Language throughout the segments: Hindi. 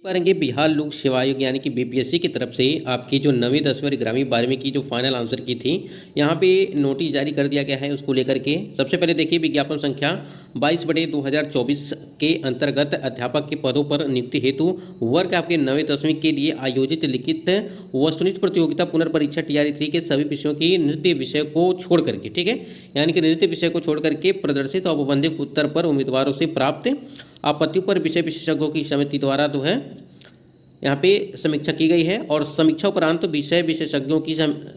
पाएंगे बिहार लोक सेवा आयोग यानी कि बीपीएससी की तरफ से आपकी जो 9वीं 10वीं और 11वीं 12वीं की जो फाइनल आंसर की थी, यहाँ पे नोटिस जारी कर दिया गया है उसको लेकर के। सबसे पहले देखिए विज्ञापन संख्या 22/2024 के अंतर्गत अध्यापक के पदों पर नियुक्ति हेतु वर्ग आपके 9वीं 10वीं के लिए आयोजित लिखित वस्तुनिष्ठ प्रतियोगिता पुनर्परीक्षा TR3 के सभी विषयों की नृत्य विषय को छोड़ करके, ठीक है, यानी कि नृत्य विषय को छोड़ करके प्रदर्शित औपबंधिक उत्तर पर उम्मीदवारों से प्राप्त आपत्तियों पर विषय विशेषज्ञों की समिति द्वारा जो है यहाँ पे समीक्षा की गई है और समीक्षा उपरांत विषय विशेषज्ञों की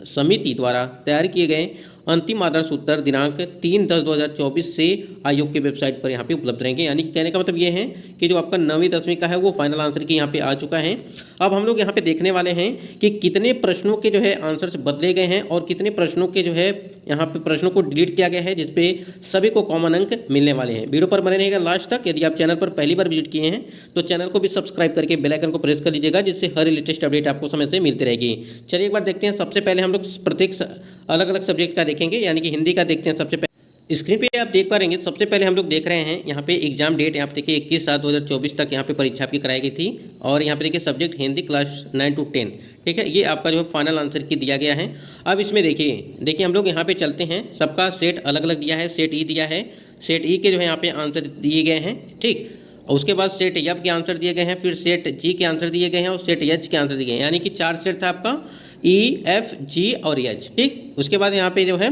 समिति द्वारा तैयार किए गए अंतिम आदर्श उत्तर दिनांक 3/10/2024 से आयोग के वेबसाइट पर यहाँ पे उपलब्ध रहेंगे। यानी कि कहने का मतलब ये है कि जो आपका 9वीं 10वीं का है वो फाइनल आंसर की यहाँ पे आ चुका है। अब हम लोग यहाँ पे देखने वाले हैं कि कितने प्रश्नों के जो है आंसर्स बदले गए हैं और कितने प्रश्नों के जो है यहाँ पे प्रश्नों को डिलीट किया गया है, जिसपे सभी को कॉमन अंक मिलने वाले हैं। वीडियो पर बने रहेगा लास्ट तक। यदि आप चैनल पर पहली बार विजिट किए हैं तो चैनल को भी सब्सक्राइब करके बेल आइकन को प्रेस कर लीजिएगा, जिससे हर लेटेस्ट अपडेट आपको समय से मिलती रहेगी। चलिए एक बार देखते हैं। सबसे पहले हम लोग प्रत्येक अलग अलग सब्जेक्ट का देखेंगे, यानी कि हिंदी का देखते हैं। सबसे पहले स्क्रीन पे आप देख पा रहे हैं, सबसे पहले हम लोग देख रहे हैं यहाँ पे एग्जाम डेट। यहाँ पे देखिए 21/7/2024 तक यहाँ पे परीक्षा आपकी कराई गई थी और यहाँ पे देखिए सब्जेक्ट हिंदी क्लास 9 to 10, ठीक है। ये आपका जो है फाइनल आंसर की दिया गया है। अब इसमें देखिए हम लोग यहाँ पे चलते हैं। सबका सेट अलग अलग दिया है। सेट ई दिया है, सेट ई के जो है यहाँ पे आंसर दिए गए हैं, ठीक। उसके बाद सेट एफ के आंसर दिए गए हैं, फिर सेट जी के आंसर दिए गए हैं और सेट एच के आंसर दिए गए हैं। यानी कि 4 सेट था आपका EFG और एच, ठीक। उसके बाद यहाँ पे जो है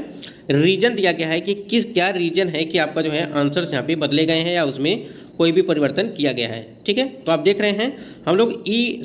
रीजन दिया गया है कि क्या रीजन है कि आपका जो है आंसर्स यहाँ पे बदले गए हैं या उसमें कोई भी परिवर्तन किया गया है, ठीक है। तो आप देख रहे हैं हम लोग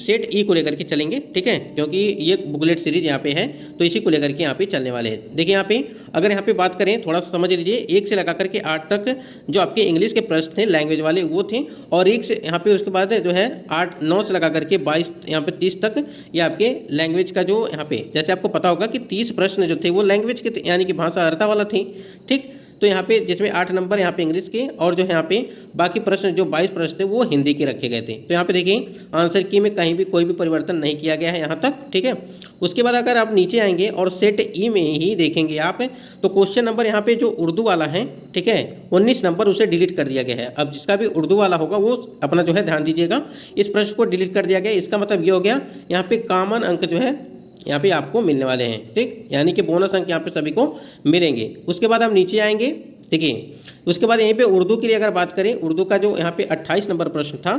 सेट ई को लेकर के चलेंगे, ठीक है, क्योंकि ये बुकलेट सीरीज यहाँ पे है तो इसी को लेकर के यहाँ पे चलने वाले हैं। देखिए यहाँ पे अगर यहाँ पे बात करें, थोड़ा सा समझ लीजिए, 1 से लगा करके 8 तक जो आपके इंग्लिश के प्रश्न थे लैंग्वेज वाले वो थे, और 1 से यहाँ पे उसके बाद जो है 8-9 से लगा करके 22 यहाँ पे 30 तक ये आपके लैंग्वेज का जो यहाँ पे, जैसे आपको पता होगा कि 30 प्रश्न जो थे वो लैंग्वेज के यानी कि भाषा अर्था वाला थी, ठीक। तो यहाँ पे जिसमें 8 नंबर यहाँ पे इंग्लिश के और जो है यहाँ पे बाकी प्रश्न जो 22 प्रश्न थे वो हिंदी के रखे गए थे। तो यहाँ पे देखिए आंसर की में कहीं भी कोई भी परिवर्तन नहीं किया गया है यहाँ तक, ठीक है। उसके बाद अगर आप नीचे आएंगे और सेट ई में ही देखेंगे आप, तो क्वेश्चन नंबर यहाँ पे जो उर्दू वाला है, ठीक है, 19 नंबर उसे डिलीट कर दिया गया है। अब जिसका भी उर्दू वाला होगा वो अपना जो है ध्यान दीजिएगा, इस प्रश्न को डिलीट कर दिया गया। इसका मतलब ये हो गया यहाँ पे कॉमन अंक जो है यहाँ पे आपको मिलने वाले हैं, ठीक, यानी कि बोनस अंक यहाँ पे सभी को मिलेंगे। उसके बाद हम नीचे आएंगे, देखिए उसके बाद यहीं पे उर्दू के लिए अगर बात करें, उर्दू का जो यहाँ पे 28 नंबर प्रश्न था,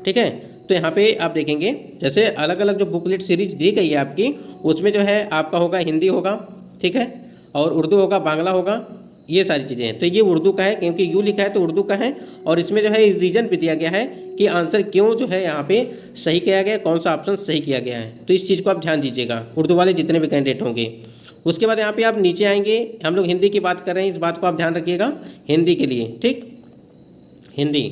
ठीक है। तो यहाँ पे आप देखेंगे जैसे अलग अलग जो बुकलेट सीरीज दी गई है आपकी, उसमें जो है आपका होगा हिंदी होगा, ठीक है, और उर्दू होगा, बांग्ला होगा, ये सारी चीज़ें हैं। तो ये उर्दू का है क्योंकि यू लिखा है तो उर्दू का है, और इसमें जो है रीजन भी दिया गया है कि आंसर क्यों जो है यहाँ पे सही किया गया है, कौन सा ऑप्शन सही किया गया है। तो इस चीज़ को आप ध्यान दीजिएगा, उर्दू वाले जितने भी कैंडिडेट होंगे। उसके बाद यहाँ पे आप नीचे आएंगे, हम लोग हिंदी की बात कर रहे हैं, इस बात को आप ध्यान रखिएगा हिंदी के लिए, ठीक, हिंदी।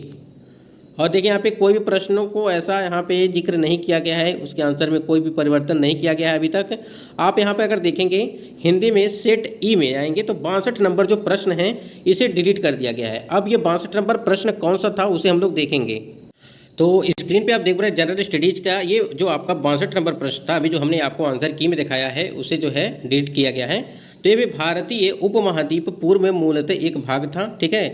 और देखिए यहाँ पे कोई भी प्रश्नों को ऐसा यहाँ पे जिक्र नहीं किया गया है, उसके आंसर में कोई भी परिवर्तन नहीं किया गया है अभी तक। आप यहाँ पे अगर देखेंगे हिंदी में सेट ई में आएंगे तो 62 नंबर जो प्रश्न है इसे डिलीट कर दिया गया है। अब ये 62 नंबर प्रश्न कौन सा था उसे हम लोग देखेंगे। तो स्क्रीन पे आप देख रहे हैं जनरल स्टडीज का ये जो आपका 62 नंबर प्रश्न था, अभी जो हमने आपको आंसर की में दिखाया है उसे जो है डिलीट किया गया है। तो ये भी भारतीय उपमहाद्वीप पूर्व में मूलतः एक भाग था, ठीक है।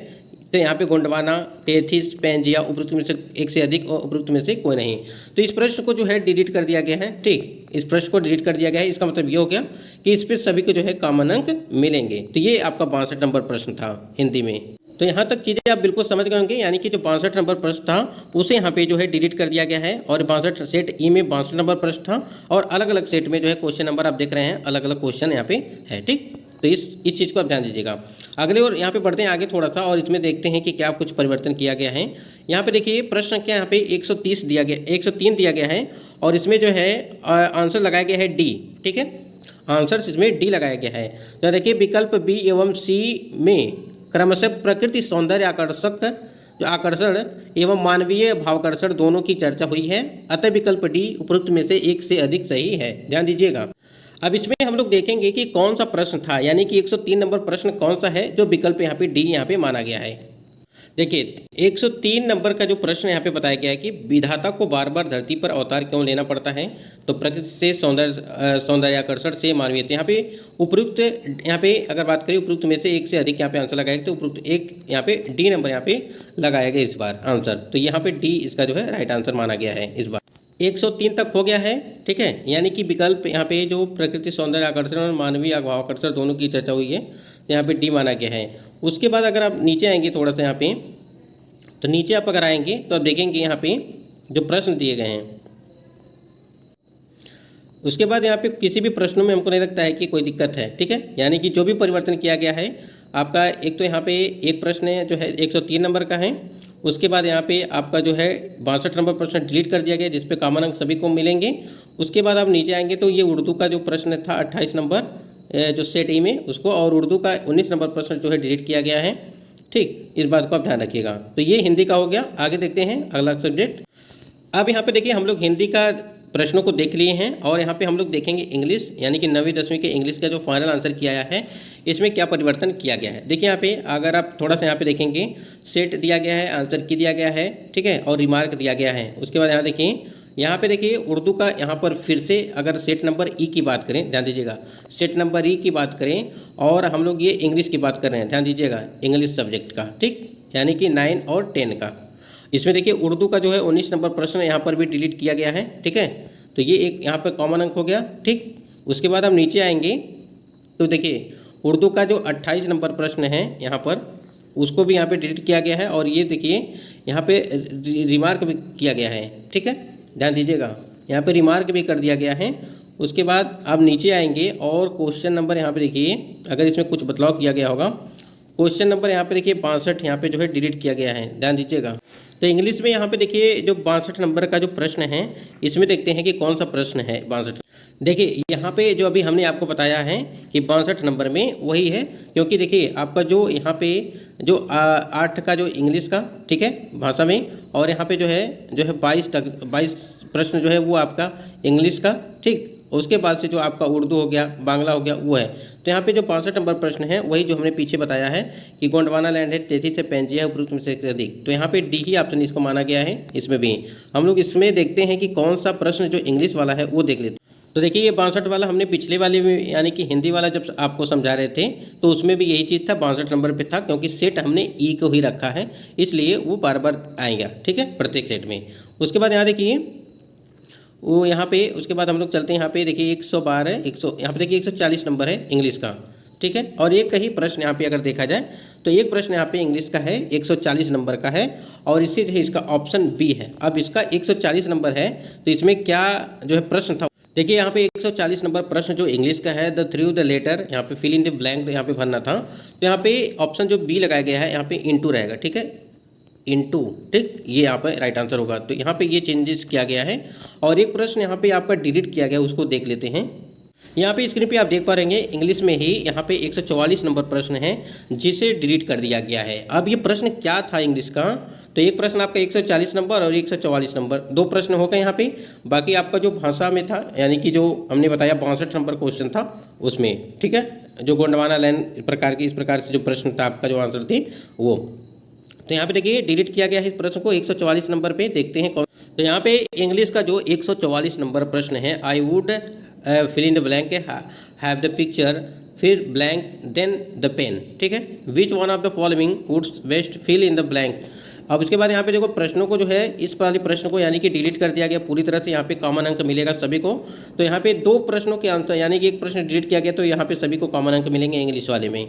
तो यहाँ पे गोंडवाना, टेथिस, पेंजिया उपरोक्त में से एक से अधिक और उपरोक्त में से कोई नहीं। तो इस प्रश्न को जो है डिलीट कर दिया गया है, ठीक, इस प्रश्न को डिलीट कर दिया गया है। इसका मतलब ये हो गया कि इस पर सभी को जो है कॉमन अंक मिलेंगे। तो ये आपका 62 नंबर प्रश्न था हिंदी में। तो यहाँ तक चीज़ें आप बिल्कुल समझ गए होंगे, यानी कि जो 62 नंबर प्रश्न था उसे यहाँ पे जो है डिलीट कर दिया गया है, और 62 सेट ई में 62 नंबर प्रश्न था, और अलग अलग सेट में जो है क्वेश्चन नंबर आप देख रहे हैं अलग अलग क्वेश्चन यहाँ पे है, ठीक। तो इस चीज़ को आप ध्यान दीजिएगा। अगले और यहाँ पे बढ़ते हैं आगे थोड़ा सा, और इसमें देखते हैं कि क्या कुछ परिवर्तन किया गया है। यहाँ पे देखिए प्रश्न संख्या यहाँ पे 130 दिया गया, 103 दिया गया है, और इसमें जो है आंसर लगाया गया है डी, ठीक है, आंसर इसमें डी लगाया गया है। तो देखिए विकल्प बी एवं सी में क्रमशः प्रकृति सौंदर्य आकर्षण एवं मानवीय भावाकर्षण दोनों की चर्चा हुई है, अतः विकल्प डी उपरोक्त में से एक से अधिक सही है। ध्यान दीजिएगा। अब इसमें हम लोग देखेंगे कि कौन सा प्रश्न था, यानी कि 103 नंबर प्रश्न कौन सा है जो विकल्प यहाँ पे डी यहाँ पे माना गया है। देखिए 103 नंबर का जो प्रश्न यहाँ पे बताया गया है कि विधाता को बार बार धरती पर अवतार क्यों लेना पड़ता है, तो प्रकृति से सौंदर्याकर्षण से मानवीयता। यहाँ पे उपयुक्त, यहाँ पे अगर बात करें उपयुक्त में से एक से अधिक यहाँ पे आंसर लगाएगा, तो उपयुक्त एक यहाँ पे डी नंबर यहाँ पे लगाया गया इस बार आंसर। तो यहाँ पे डी इसका जो है राइट आंसर माना गया है इस बार। 103 तक हो गया है। ठीक है, यानी कि विकल्प यहाँ पे जो प्रकृति सौंदर्य आकर्षण और मानवीय अभाव आकर्षण दोनों की चर्चा हुई है, तो यहाँ पे डी माना गया है। उसके बाद अगर आप नीचे आएंगे थोड़ा सा यहाँ पे, तो नीचे आप अगर आएंगे तो आप देखेंगे यहाँ पे जो प्रश्न दिए गए हैं, उसके बाद यहाँ पे किसी भी प्रश्नों में हमको नहीं लगता है कि कोई दिक्कत है। ठीक है, यानी कि जो भी परिवर्तन किया गया है आपका, एक तो यहाँ पे एक प्रश्न है जो है 103 नंबर का है। उसके बाद यहाँ पे आपका जो है 62 नंबर प्रश्न डिलीट कर दिया गया, जिस पे कॉमन अंक सभी को मिलेंगे। उसके बाद आप नीचे आएंगे तो ये उर्दू का जो प्रश्न था 28 नंबर जो सेट ई में उसको, और उर्दू का 19 नंबर प्रश्न जो है डिलीट किया गया है। ठीक, इस बात को आप ध्यान रखिएगा। तो ये हिंदी का हो गया। आगे देखते हैं अगला सब्जेक्ट। अब यहाँ पे देखिए हम लोग हिंदी का प्रश्नों को देख लिए हैं, और यहाँ पे हम लोग देखेंगे इंग्लिश, यानी कि 9वीं 10वीं के इंग्लिश का जो फाइनल आंसर किया गया है, इसमें क्या परिवर्तन किया गया है। देखिए यहाँ पे अगर आप थोड़ा सा यहाँ पे देखेंगे, सेट दिया गया है, आंसर की दिया गया है, ठीक है, और रिमार्क दिया गया है। उसके बाद यहाँ देखिए, यहाँ पे देखिए उर्दू का यहाँ पर फिर से अगर सेट नंबर ई की बात करें, ध्यान दीजिएगा, सेट नंबर ई की बात करें, और हम लोग ये इंग्लिश की बात कर रहे हैं, ध्यान दीजिएगा, इंग्लिश सब्जेक्ट का। ठीक, यानी कि 9 और 10 का। इसमें देखिए उर्दू का जो है 19 नंबर प्रश्न यहाँ पर भी डिलीट किया गया है। ठीक है, तो ये एक यहाँ पर कॉमन अंक हो गया। ठीक, उसके बाद हम नीचे आएंगे तो देखिए उर्दू का जो 28 नंबर प्रश्न है यहाँ पर, उसको भी यहाँ पे डिलीट किया गया है, और ये देखिए यहाँ पे रिमार्क भी किया गया है। ठीक है, ध्यान दीजिएगा, यहाँ पे रिमार्क भी कर दिया गया है। उसके बाद आप नीचे आएंगे और क्वेश्चन नंबर यहाँ पे देखिए, अगर इसमें कुछ बदलाव किया गया होगा, क्वेश्चन नंबर यहाँ पे देखिए 62 यहाँ पे जो है डिलीट किया गया है, ध्यान दीजिएगा। तो इंग्लिश में यहाँ पे देखिए जो 62 नंबर का जो प्रश्न है, इसमें देखते हैं कि कौन सा प्रश्न है 62। देखिए यहाँ पे जो अभी हमने आपको बताया है कि 62 नंबर में वही है, क्योंकि देखिए आपका जो यहाँ पे जो 8 का जो इंग्लिश का, ठीक है, भाषा में, और यहाँ पे जो है 22 प्रश्न जो है वो आपका इंग्लिश का। ठीक, उसके बाद से जो आपका उर्दू हो गया, बांग्ला हो गया, वो है। तो यहाँ पे जो 65 नंबर प्रश्न है वही जो हमने पीछे बताया है कि गोंडवाना लैंड है, तेजी से पेंजिया है, उपरोक्त में से अधिक। तो यहाँ पे डी ही ऑप्शन इसको माना गया है। इसमें भी हम लोग इसमें देखते हैं कि कौन सा प्रश्न जो इंग्लिश वाला है वो देख लेते हैं। तो देखिए ये 62 वाला हमने पिछले वाले में, यानी कि हिंदी वाला जब आपको समझा रहे थे, तो उसमें भी यही चीज़ था, 62 नंबर पे था, क्योंकि सेट हमने ई को ही रखा है, इसलिए वो बार बार आएगा। ठीक है, प्रत्येक सेट में। उसके बाद यहाँ देखिए वो यहाँ पे, उसके बाद हम लोग चलते हैं यहाँ पे देखिए 112 यहाँ पे देखिए 140 नंबर है इंग्लिश का। ठीक है, और एक ही प्रश्न यहाँ पे अगर देखा जाए तो एक प्रश्न यहाँ पे इंग्लिश का है 140 नंबर का है, और इसी तरह इसका ऑप्शन बी है। अब इसका 140 नंबर है, तो इसमें क्या जो है प्रश्न था, देखिए यहाँ पे 140 नंबर प्रश्न जो इंग्लिश का है, द थ्रू द लेटर, यहाँ पे फिल इन द ब्लैंक यहाँ पे भरना था। तो यहाँ पे ऑप्शन जो बी लगाया गया है, यहाँ पे इनटू रहेगा। ठीक है, इनटू। ठीक, ये यहाँ पे राइट आंसर होगा। तो यहाँ पे ये चेंजेस किया गया है, और एक प्रश्न यहाँ पे आपका डिलीट किया गया, उसको देख लेते हैं। यहाँ पे स्क्रीन पे आप देख पा रहे हैं इंग्लिश में ही यहाँ पे 144 नंबर प्रश्न है जिसे डिलीट कर दिया गया है। अब ये प्रश्न क्या था इंग्लिश का, तो एक प्रश्न आपका 140 नंबर और 144 नंबर, दो प्रश्न हो गए यहाँ पे। बाकी आपका जो भाषा में था, यानी कि जो हमने बताया 62 नंबर क्वेश्चन था उसमें। ठीक है, जो गोंडवाना लैंड प्रकार की, इस प्रकार से जो प्रश्न था आपका, जो आंसर थे वो। तो यहाँ पे देखिए डिलीट किया गया है इस प्रश्न को 144 नंबर पे। देखते हैं कौन। तो यहाँ पे इंग्लिश का जो 144 नंबर प्रश्न है, I would fill in the blank have the picture, फिर ब्लैंक, देन द पेन। ठीक है, which one of the following woods best fill in the blank. अब उसके बाद यहाँ पे देखो प्रश्नों को जो है, इस वाले प्रश्न को यानी कि डिलीट कर दिया गया पूरी तरह से। यहाँ पे कॉमन अंक मिलेगा सभी को। तो यहाँ पे दो प्रश्नों के आंसर, यानी कि एक प्रश्न डिलीट किया गया, तो यहाँ पे सभी को कॉमन अंक मिलेंगे इंग्लिश वाले में।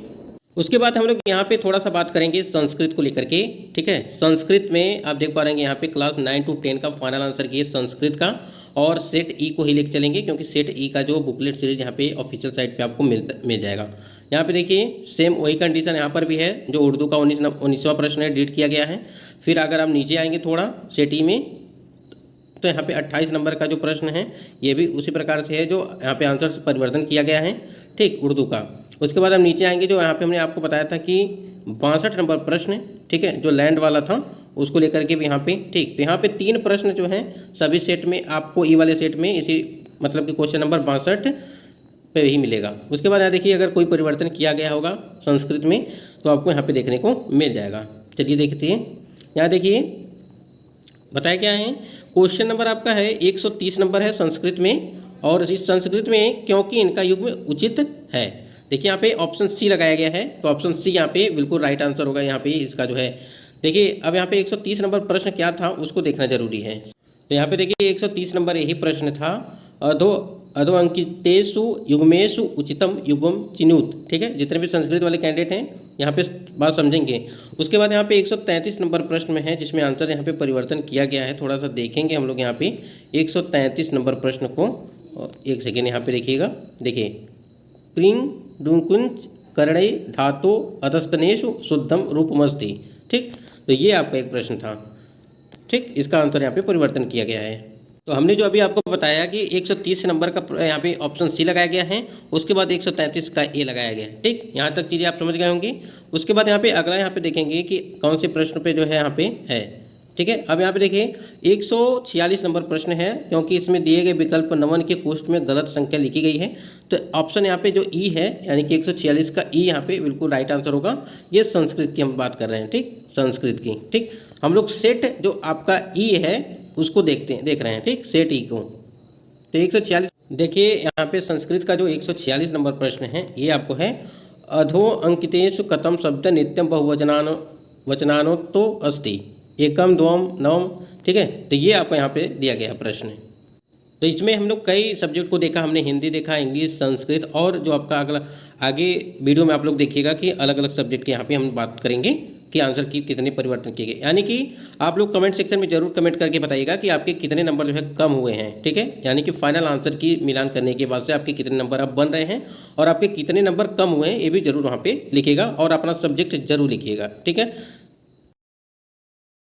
उसके बाद हम लोग यहाँ पे थोड़ा सा बात करेंगे संस्कृत को लेकर के। ठीक है, संस्कृत में आप देख पा रहे हैं यहाँ पे क्लास 9 to 10 का फाइनल आंसर किए संस्कृत का, और सेट ई को ही लेकर चलेंगे, क्योंकि सेट ई का जो बुकलेट सीरीज यहाँ पे ऑफिशियल साइट पे आपको मिल जाएगा। यहाँ पे देखिए सेम वही कंडीशन यहाँ पर भी है, जो उर्दू का 19वां प्रश्न है डिलीट किया गया है। फिर अगर आप नीचे आएंगे थोड़ा सेट ई में, तो यहाँ पे 28 नंबर का जो प्रश्न है ये भी उसी प्रकार से है, जो यहाँ पे आंसर से परिवर्तन किया गया है। ठीक, उर्दू का। उसके बाद हम नीचे आएंगे, जो यहाँ पे हमने आपको बताया था कि 62 नंबर प्रश्न, ठीक है, जो लैंड वाला था, उसको लेकर के भी यहाँ पे। ठीक, तो यहाँ पे 3 प्रश्न जो हैं सभी सेट में आपको, ई वाले सेट में, इसी मतलब कि क्वेश्चन नंबर 62 पे ही मिलेगा। उसके बाद यहाँ देखिए अगर कोई परिवर्तन किया गया होगा संस्कृत में, तो आपको यहाँ पे देखने को मिल जाएगा। चलिए देखते हैं। यहाँ देखिए बताया क्या है, क्वेश्चन नंबर आपका है 130 नंबर है संस्कृत में, और इस संस्कृत में क्योंकि इनका युग्म उचित है। देखिए यहाँ पे ऑप्शन सी लगाया गया है, तो ऑप्शन सी यहाँ पे बिल्कुल राइट आंसर होगा यहाँ पे इसका जो है। देखिए अब यहाँ पे 130 नंबर प्रश्न क्या था उसको देखना जरूरी है। तो यहाँ पे देखिए 130 नंबर यही प्रश्न था। अधो अधो अंकितेषु युग्मेषु उचितम युग्म चिनुत। ठीक है, जितने भी संस्कृत वाले कैंडिडेट हैं यहाँ पे बात समझेंगे। उसके बाद यहाँ पे 133 नंबर प्रश्न में है जिसमें आंसर यहाँ पे परिवर्तन किया गया है। थोड़ा सा देखेंगे हम लोग यहाँ पे 133 नंबर प्रश्न को। एक सेकेंड यहाँ पे देखिएगा। देखिए, प्रिंग डुकुंज कर्णे धातो अधस्तनेषु शुद्धम रूपमस्ति। ठीक, तो ये आपका एक प्रश्न था। ठीक, इसका आंसर यहाँ पे परिवर्तन किया गया है। तो हमने जो अभी आपको बताया कि 130 नंबर का यहाँ पे ऑप्शन सी लगाया गया है, उसके बाद 133 का ए लगाया गया है। ठीक, यहाँ तक चीज़ें आप समझ गए होंगी। उसके बाद यहाँ पे अगला यहाँ पे देखेंगे कि कौन से प्रश्न पे जो है यहाँ पे है। ठीक है, अब यहाँ पे देखिए 146 नंबर प्रश्न है, क्योंकि इसमें दिए गए विकल्प नमन के कोष्ठ में गलत संख्या लिखी गई है। तो ऑप्शन यहाँ पे जो ई है, यानी कि 146 का ई यहाँ पे बिल्कुल राइट आंसर होगा। ये संस्कृत की हम बात कर रहे हैं। ठीक, संस्कृत की। ठीक, हम लोग सेट जो आपका ई है उसको देख रहे हैं। ठीक, सेट ई को। तो 146 देखिए यहाँ पे संस्कृत का जो 146 नंबर प्रश्न है ये आपको है, अधो अंकितेषु कथम शब्द नित्यम वचनानोत्तो अस्ति एकम द्वम नवम। ठीक है, तो ये आपको यहाँ पे दिया गया प्रश्न है। तो इसमें हम लोग कई सब्जेक्ट को देखा, हमने हिंदी देखा, इंग्लिश, संस्कृत, और जो आपका अगला आगे वीडियो में आप लोग देखिएगा कि अलग अलग सब्जेक्ट के यहाँ पे हम बात करेंगे कि आंसर की कितने परिवर्तन किए गए। यानी कि आप लोग कमेंट सेक्शन में जरूर कमेंट करके बताइएगा कि आपके कितने नंबर जो है कम हुए हैं। ठीक है, यानी कि फाइनल आंसर की मिलान करने के बाद से आपके कितने नंबर अब बन रहे हैं और आपके कितने नंबर कम हुए हैं ये भी जरूर वहाँ पे लिखिएगा और अपना सब्जेक्ट जरूर लिखिएगा। ठीक है।